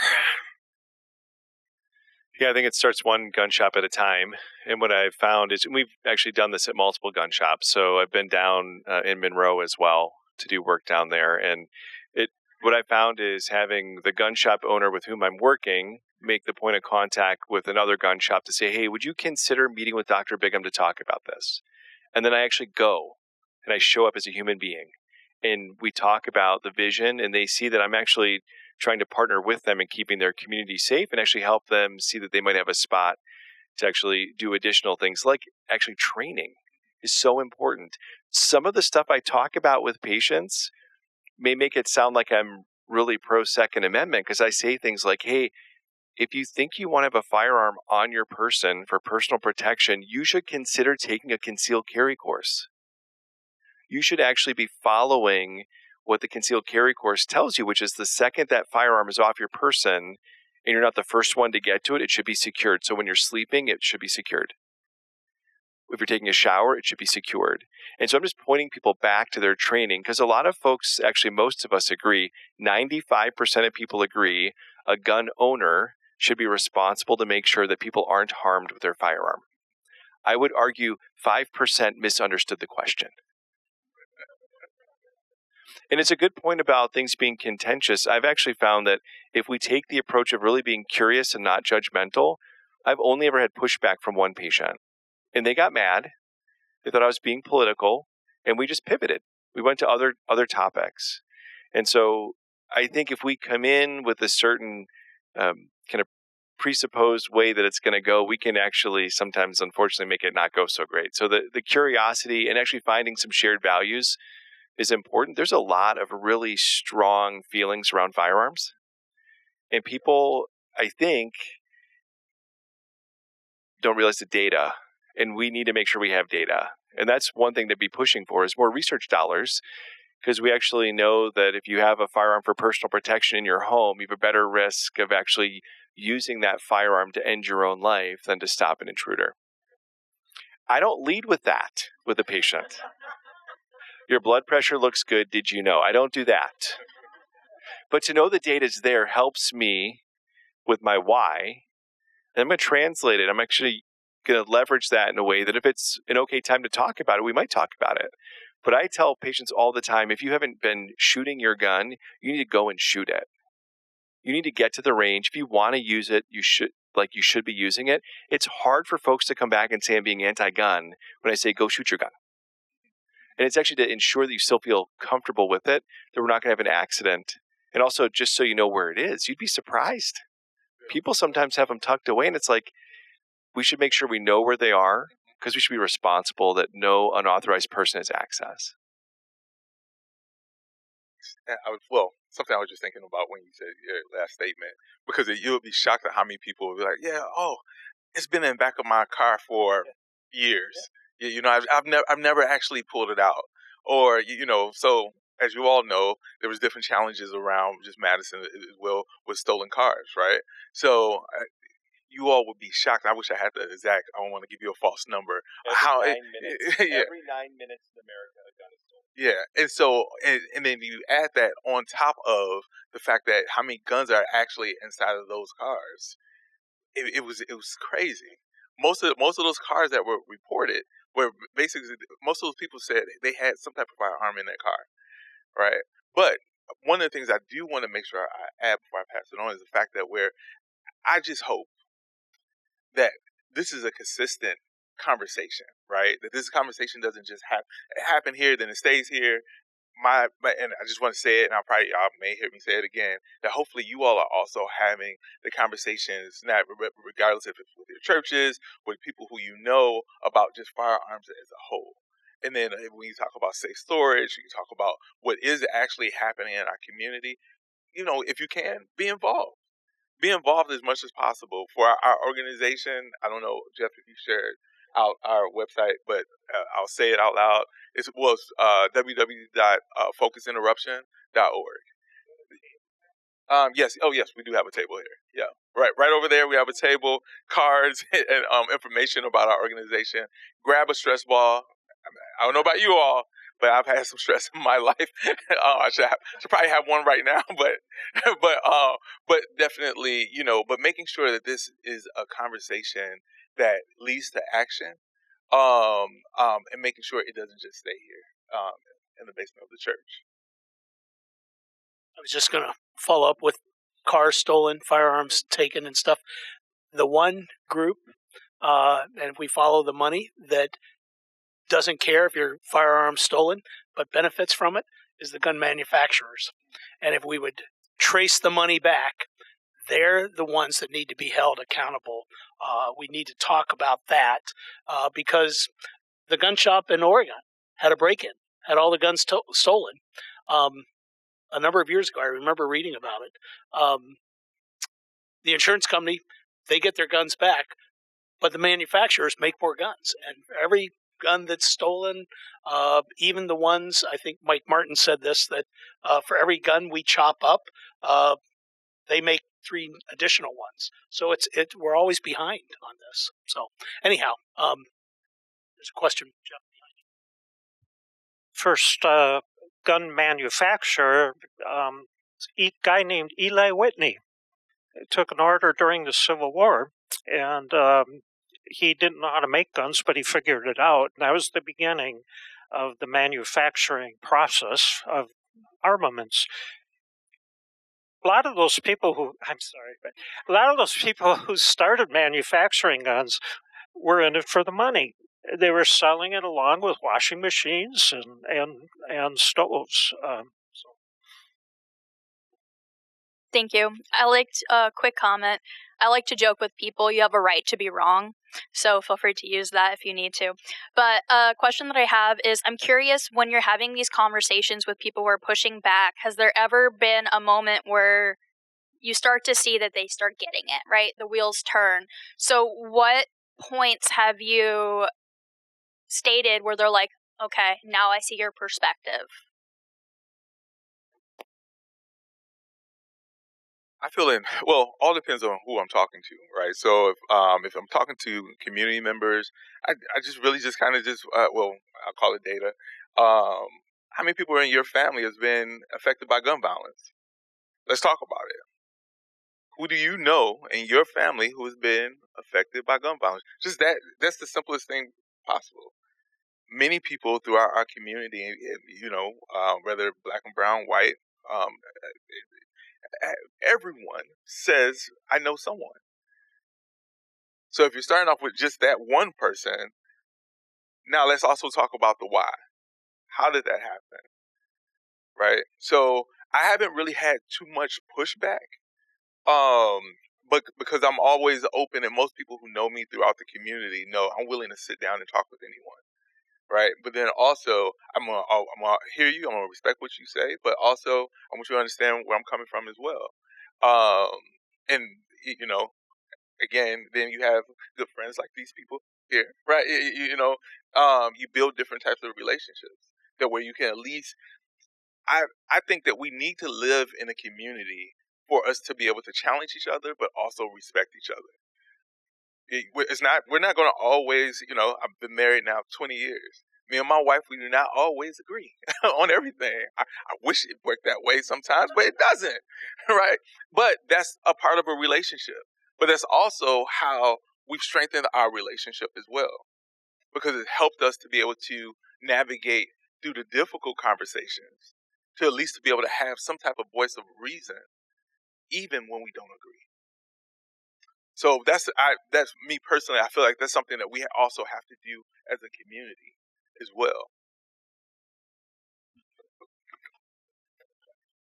Yeah, I think it starts one gun shop at a time. And what I've found is we've actually done this at multiple gun shops. So I've been down in Monroe as well to do work down there. And what I found is having the gun shop owner with whom I'm working make the point of contact with another gun shop to say, hey, would you consider meeting with Dr. Bigham to talk about this? And then I actually go and I show up as a human being. And we talk about the vision, and they see that I'm actually trying to partner with them in keeping their community safe and actually help them see that they might have a spot to actually do additional things like actually training is so important. Some of the stuff I talk about with patients may make it sound like I'm really pro Second Amendment because I say things like, hey, if you think you want to have a firearm on your person for personal protection, you should consider taking a concealed carry course. You should actually be following what the concealed carry course tells you, which is the second that firearm is off your person and you're not the first one to get to it, it should be secured. So when you're sleeping, it should be secured. If you're taking a shower, it should be secured. And so I'm just pointing people back to their training because a lot of folks, actually most of us agree, 95% of people agree a gun owner should be responsible to make sure that people aren't harmed with their firearm. I would argue 5% misunderstood the question. And it's a good point about things being contentious. I've actually found that if we take the approach of really being curious and not judgmental, I've only ever had pushback from one patient. And they got mad, They thought I was being political, and we just pivoted. We went to other topics. And so I think if we come in with a certain kind of presupposed way that it's going to go, we can actually sometimes, unfortunately, make it not go so great. So the curiosity and actually finding some shared values is important. There's a lot of really strong feelings around firearms. And people, I think, don't realize the data. And we need to make sure we have data. And that's one thing to be pushing for is more research dollars, because we actually know that if you have a firearm for personal protection in your home, you have a better risk of actually using that firearm to end your own life than to stop an intruder. I don't lead with that with a patient. Your blood pressure looks good. Did you know? I don't do that. But to know the data is there helps me with my why. And I'm going to translate it. I'm actually going to leverage that in a way that if it's an okay time to talk about it, we might talk about it. But I tell patients all the time, if you haven't been shooting your gun, you need to go and shoot it. You need to get to the range. If you want to use it, you should be using it. It's hard for folks to come back and say I'm being anti-gun when I say go shoot your gun. And it's actually to ensure that you still feel comfortable with it, that we're not going to have an accident. And also, just so you know where it is, you'd be surprised. People sometimes have them tucked away, and it's like, we should make sure we know where they are, because we should be responsible that no unauthorized person has access. Something I was just thinking about when you said your last statement, because you would be shocked at how many people would be like, "Yeah, it's been in the back of my car for years. Yeah. I've never actually pulled it out." Or so as you all know, there was different challenges around just Madison as well with stolen cars, right? So you all would be shocked. I wish I had the exact. I don't want to give you a false number. Every 9 minutes. Yeah. Every 9 minutes in America, a gun is stolen. Yeah, and so and then you add that on top of the fact that how many guns are actually inside of those cars. It was crazy. Most of those cars that were reported were basically, most of those people said they had some type of firearm in their car, right? But one of the things I do want to make sure I add before I pass it on is the fact that I just hope that this is a consistent conversation, right? That this conversation doesn't just happen here, then it stays here. And I just want to say it, and y'all may hear me say it again, that hopefully you all are also having the conversations, not regardless if it's with your churches, with people who you know, about just firearms as a whole. And then when you talk about safe storage, you talk about what is actually happening in our community. If you can, be involved. Be involved as much as possible. For our organization, I don't know, Jeff, if you shared out our website, but I'll say it out loud. It was www.focusinterruption.org. Yes. Oh, yes, we do have a table here. Yeah. Right over there, we have a table, cards, and information about our organization. Grab a stress ball. I don't know about you all, but I've had some stress in my life. I should probably have one right now, but definitely, but making sure that this is a conversation that leads to action, and making sure it doesn't just stay here, in the basement of the church. I was just going to follow up with cars stolen, firearms taken and stuff. The one group, and if we follow the money, that doesn't care if your firearm's stolen, but benefits from it, is the gun manufacturers. And if we would trace the money back, they're the ones that need to be held accountable. We need to talk about that, because the gun shop in Oregon had a break-in, had all the guns stolen. A number of years ago, I remember reading about it. The insurance company, they get their guns back, but the manufacturers make more guns. And for every gun that's stolen, even the ones, I think Mike Martin said this, that for every gun we chop up, they make 3 additional ones. So we're always behind on this. So anyhow, there's a question, Jeff. First gun manufacturer, a guy named Eli Whitney. He took an order during the Civil War, and he didn't know how to make guns, but he figured it out. And that was the beginning of the manufacturing process of armaments. A lot of those people who started manufacturing guns were in it for the money. they were selling it along with washing machines and stoves. Thank you. I liked a quick comment. I like to joke with people, you have a right to be wrong. So feel free to use that if you need to. But a question that I have is, I'm curious, when you're having these conversations with people who are pushing back, has there ever been a moment where you start to see that they start getting it, right? The wheels turn. So what points have you stated where they're like, okay, now I see your perspective? I feel all depends on who I'm talking to, right? So if I'm talking to community members, I just really just kind of I'll call it data. How many people in your family has been affected by gun violence? Let's talk about it. Who do you know in your family who has been affected by gun violence? Just that's the simplest thing possible. Many people throughout our community, whether black and brown, white, everyone says, I know someone. So if you're starting off with just that one person, now let's also talk about the why. How did that happen? Right? So I haven't really had too much pushback. But because I'm always open, and most people who know me throughout the community know I'm willing to sit down and talk with anyone. Right? But then also, I'm gonna hear you, I'm gonna respect what you say, but also I want you to understand where I'm coming from as well. And again, then you have good friends like these people here, right? You build different types of relationships that where you can at least. I think that we need to live in a community for us to be able to challenge each other, but also respect each other. We're not going to always, I've been married now 20 years. Me and my wife, we do not always agree on everything. I wish it worked that way sometimes, but it doesn't, right? But that's a part of a relationship. But that's also how we've strengthened our relationship as well, because it helped us to be able to navigate through the difficult conversations, to at least to be able to have some type of voice of reason, even when we don't agree. So that's me personally. I feel like that's something that we also have to do as a community as well.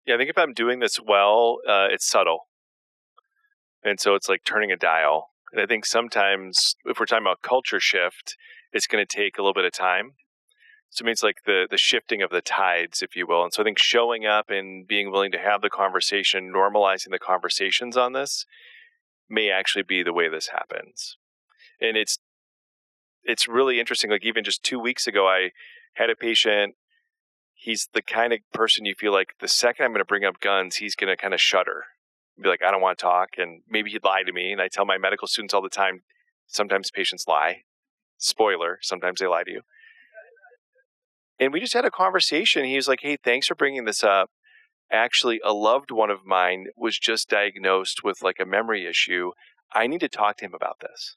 Yeah, I think if I'm doing this well, it's subtle. And so it's like turning a dial. And I think sometimes if we're talking about culture shift, it's going to take a little bit of time. So it means like the shifting of the tides, if you will. And so I think showing up and being willing to have the conversation, normalizing the conversations on this may actually be the way this happens. And it's really interesting. Like even just 2 weeks ago, I had a patient. He's the kind of person you feel like the second I'm going to bring up guns, he's going to kind of shudder. Be like, I don't want to talk. And maybe he'd lie to me. And I tell my medical students all the time, sometimes patients lie. Spoiler, sometimes they lie to you. And we just had a conversation. He was like, hey, thanks for bringing this up. Actually, a loved one of mine was just diagnosed with like a memory issue. I need to talk to him about this.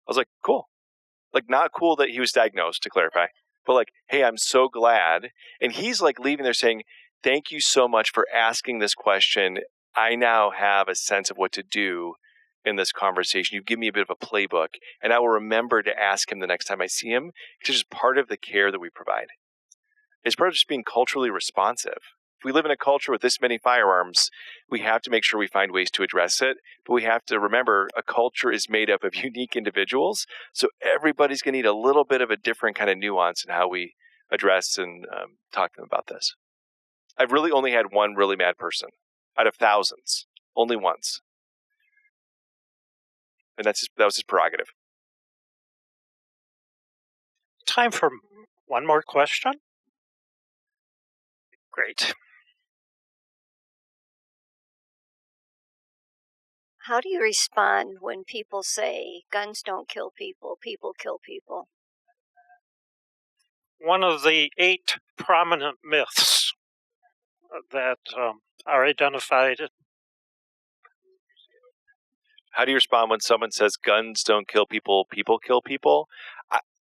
I was like, cool. Like, not cool that he was diagnosed, to clarify, but like, hey, I'm so glad. And he's like leaving there saying, thank you so much for asking this question. I now have a sense of what to do in this conversation. You give me a bit of a playbook, and I will remember to ask him the next time I see him. It's just part of the care that we provide. It's part of just being culturally responsive. If we live in a culture with this many firearms, we have to make sure we find ways to address it. But we have to remember a culture is made up of unique individuals. So everybody's going to need a little bit of a different kind of nuance in how we address and talk to them about this. I've really only had one really mad person out of thousands, only once. And that was his prerogative. Time for one more question. Great. How do you respond when people say guns don't kill people, people kill people? One of the 8 prominent myths that are identified. How do you respond when someone says guns don't kill people, people kill people?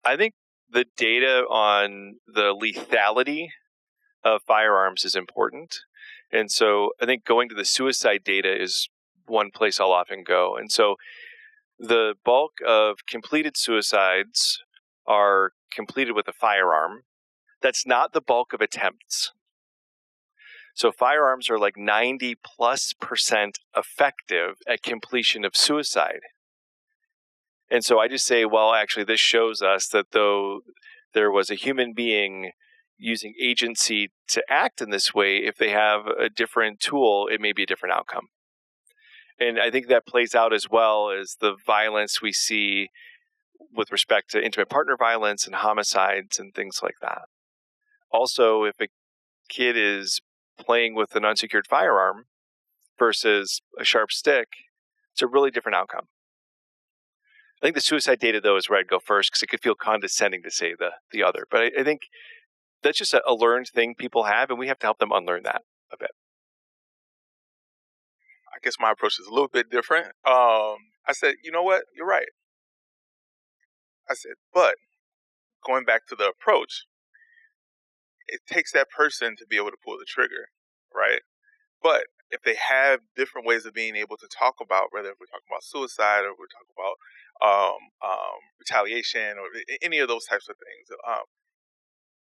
I think the data on the lethality of firearms is important. And so I think going to the suicide data is one place I'll often go. And so the bulk of completed suicides are completed with a firearm. That's not the bulk of attempts. So firearms are like 90+% effective at completion of suicide. And so I just say, well, actually, this shows us that though there was a human being using agency to act in this way, if they have a different tool, it may be a different outcome. And I think that plays out as well as the violence we see with respect to intimate partner violence and homicides and things like that. Also, if a kid is playing with an unsecured firearm versus a sharp stick, it's a really different outcome. I think the suicide data, though, is where I'd go first because it could feel condescending to say the other. But I think that's just a learned thing people have, and we have to help them unlearn that a bit. I guess my approach is a little bit different. I said, you know what? You're right. I said, but going back to the approach, it takes that person to be able to pull the trigger, right? But if they have different ways of being able to talk about, whether if we're talking about suicide or we're talking about retaliation or any of those types of things,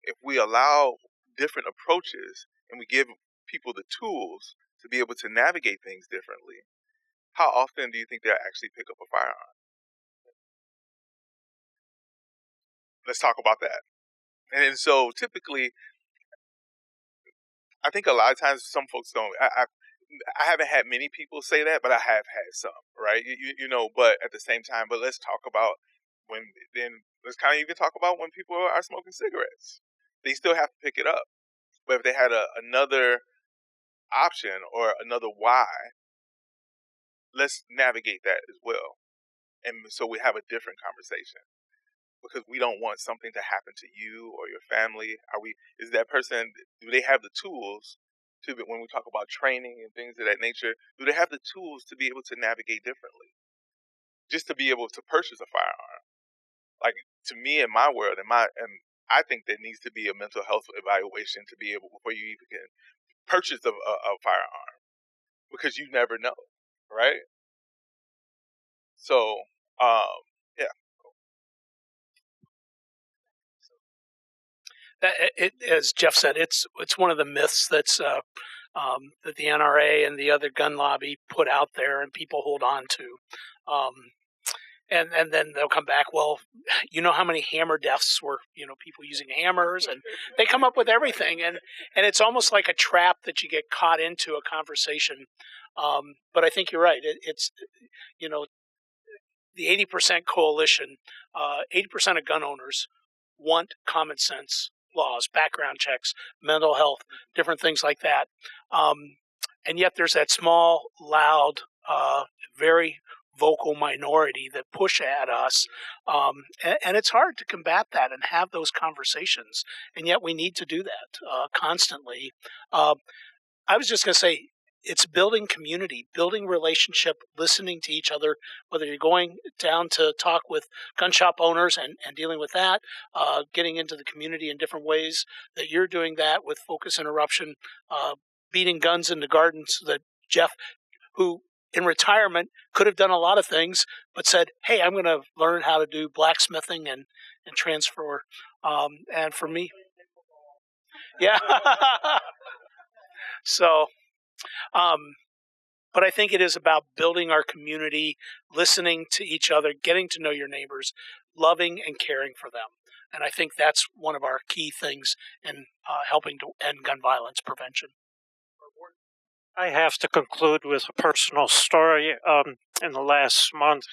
if we allow different approaches and we give people the tools to be able to navigate things differently, how often do you think they'll actually pick up a firearm? Let's talk about that. And so typically, I think a lot of times some folks don't. I haven't had many people say that, but I have had some, right? You know, but at the same time, but let's talk about let's kind of even talk about when people are smoking cigarettes. They still have to pick it up. But if they had another option or another why, let's navigate that as well. And so we have a different conversation. Because we don't want something to happen to you or your family. Is that person, do they have the tools to, when we talk about training and things of that nature, do they have the tools to be able to navigate differently? Just to be able to purchase a firearm. Like, to me, in my world, and I think there needs to be a mental health evaluation to be able, before you even can purchase a firearm. Because you never know, right? So, yeah. As Jeff said, it's one of the myths that's that the NRA and the other gun lobby put out there and people hold on to. And then they'll come back, well, you know how many hammer deaths were, people using hammers, and they come up with everything. And it's almost like a trap that you get caught into a conversation. But I think you're right. It's the 80% coalition, 80% of gun owners want common sense laws, background checks, mental health, different things like that. And yet there's that small, loud, very vocal minority that push at us. And it's hard to combat that and have those conversations. And yet we need to do that constantly. I was just going to say, it's building community, building relationship, listening to each other, whether you're going down to talk with gun shop owners and dealing with that, getting into the community in different ways, that you're doing that with Focus Interruption, beating guns into gardens, that Jeff, who in retirement could have done a lot of things, but said, hey, I'm going to learn how to do blacksmithing and transfer. And for me, yeah. So, but I think it is about building our community, listening to each other, getting to know your neighbors, loving and caring for them. And I think that's one of our key things in helping to end gun violence prevention. I have to conclude with a personal story. In the last month,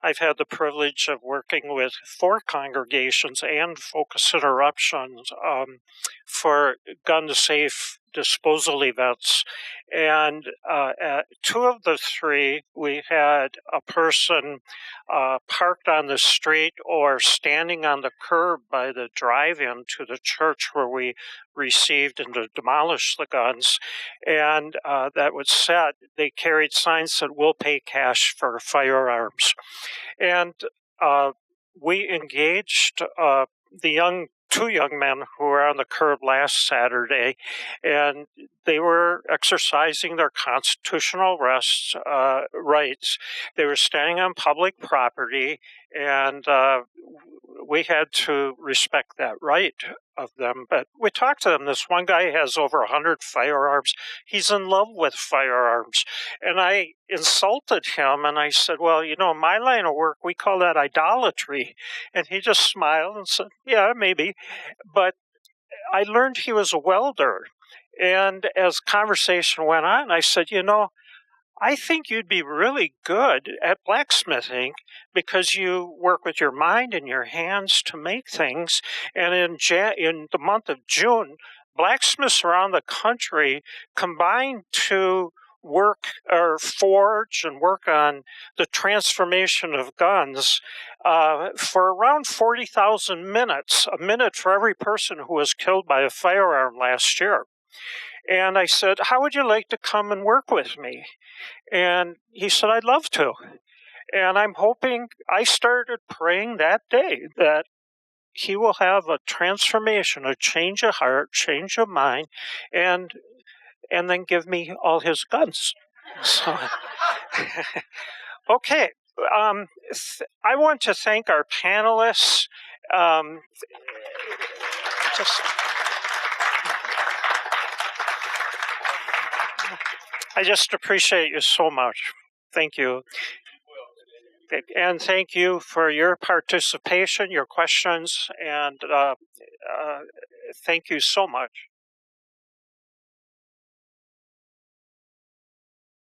I've had the privilege of working with 4 congregations and Focus Interruptions for gun-safe disposal events. And at 2 of the 3, we had a person parked on the street or standing on the curb by the drive-in to the church where we received and demolished the guns. And that was set. They carried signs that we'll pay cash for firearms. And we engaged the 2 young men who were on the curb last Saturday, and they were exercising their constitutional rights. They were standing on public property, and we had to respect that right of them. But we talked to them. This one guy has over 100 firearms. He's in love with firearms. And I insulted him, and I said, well, in my line of work, we call that idolatry. And he just smiled and said, yeah, maybe. But I learned he was a welder. And as conversation went on, I said, I think you'd be really good at blacksmithing because you work with your mind and your hands to make things. And in the month of June, blacksmiths around the country combined to work or forge and work on the transformation of guns for around 40,000 minutes, a minute for every person who was killed by a firearm last year. And I said, how would you like to come and work with me? And he said, I'd love to. And I'm hoping, I started praying that day that he will have a transformation, a change of heart, change of mind, and then give me all his guns. So, okay. I want to thank our panelists. I just appreciate you so much. Thank you. And thank you for your participation, your questions, and thank you so much.